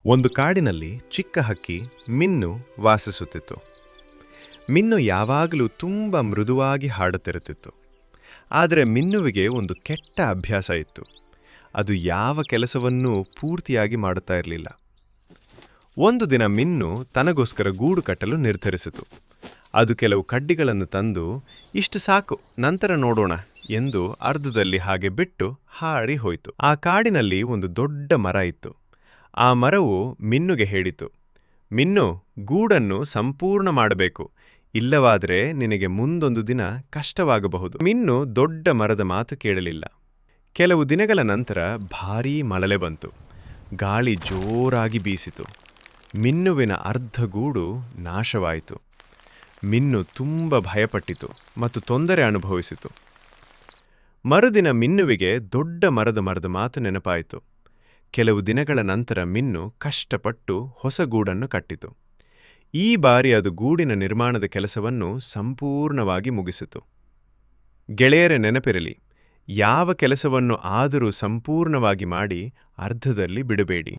ಒಂದು ಕಾಡಿನಲ್ಲಿ ಚಿಕ್ಕ ಹಕ್ಕಿ ಮಿನ್ನು ವಾಸಿಸುತ್ತಿತ್ತು. ಮಿನ್ನು ಯಾವಾಗಲೂ ತುಂಬ ಮೃದುವಾಗಿ ಹಾಡುತ್ತಿರುತ್ತಿತ್ತು. ಆದರೆ ಮಿನ್ನುವಿಗೆ ಒಂದು ಕೆಟ್ಟ ಅಭ್ಯಾಸ ಇತ್ತು. ಅದು ಯಾವ ಕೆಲಸವನ್ನೂ ಪೂರ್ತಿಯಾಗಿ ಮಾಡುತ್ತಾ ಇರಲಿಲ್ಲ. ಒಂದು ದಿನ ಮಿನ್ನು ತನಗೋಸ್ಕರ ಗೂಡು ಕಟ್ಟಲು ನಿರ್ಧರಿಸಿತು. ಅದು ಕೆಲವು ಕಡ್ಡಿಗಳನ್ನು ತಂದು, ಇಷ್ಟು ಸಾಕು, ನಂತರ ನೋಡೋಣ ಎಂದು ಅರ್ಧದಲ್ಲಿ ಹಾಗೆ ಬಿಟ್ಟು ಹಾರಿ ಹೋಯಿತು. ಆ ಕಾಡಿನಲ್ಲಿ ಒಂದು ದೊಡ್ಡ ಮರ ಇತ್ತು. ಆ ಮರವು ಮಿನ್ನುಗೆ ಹೇಳಿತು, ಮಿನ್ನು, ಗೂಡನ್ನು ಸಂಪೂರ್ಣ ಮಾಡಬೇಕು, ಇಲ್ಲವಾದರೆ ನಿನಗೆ ಮುಂದೊಂದು ದಿನ ಕಷ್ಟವಾಗಬಹುದು. ಮಿನ್ನು ದೊಡ್ಡ ಮರದ ಮಾತು ಕೇಳಲಿಲ್ಲ. ಕೆಲವು ದಿನಗಳ ನಂತರ ಭಾರೀ ಮಳೆ ಬಂತು. ಗಾಳಿ ಜೋರಾಗಿ ಬೀಸಿತು. ಮಿನ್ನುವಿನ ಅರ್ಧ ಗೂಡು ನಾಶವಾಯಿತು. ಮಿನ್ನು ತುಂಬ ಭಯಪಟ್ಟಿತು ಮತ್ತು ತೊಂದರೆ ಅನುಭವಿಸಿತು. ಮರುದಿನ ಮಿನ್ನುವಿಗೆ ದೊಡ್ಡ ಮರದ ಮಾತು ನೆನಪಾಯಿತು. ಕೆಲವು ದಿನಗಳ ನಂತರ ಮಿನ್ನು ಕಷ್ಟಪಟ್ಟು ಹೊಸ ಗೂಡನ್ನು ಕಟ್ಟಿತು. ಈ ಬಾರಿ ಅದು ಗೂಡಿನ ನಿರ್ಮಾಣದ ಕೆಲಸವನ್ನು ಸಂಪೂರ್ಣವಾಗಿ ಮುಗಿಸಿತು. ಗೆಳೆಯರ ನೆನಪಿರಲಿ, ಯಾವ ಕೆಲಸವನ್ನು ಆದರೂ ಸಂಪೂರ್ಣವಾಗಿ ಮಾಡಿ ಅರ್ಧದಲ್ಲಿ ಬಿಡಬೇಡಿ.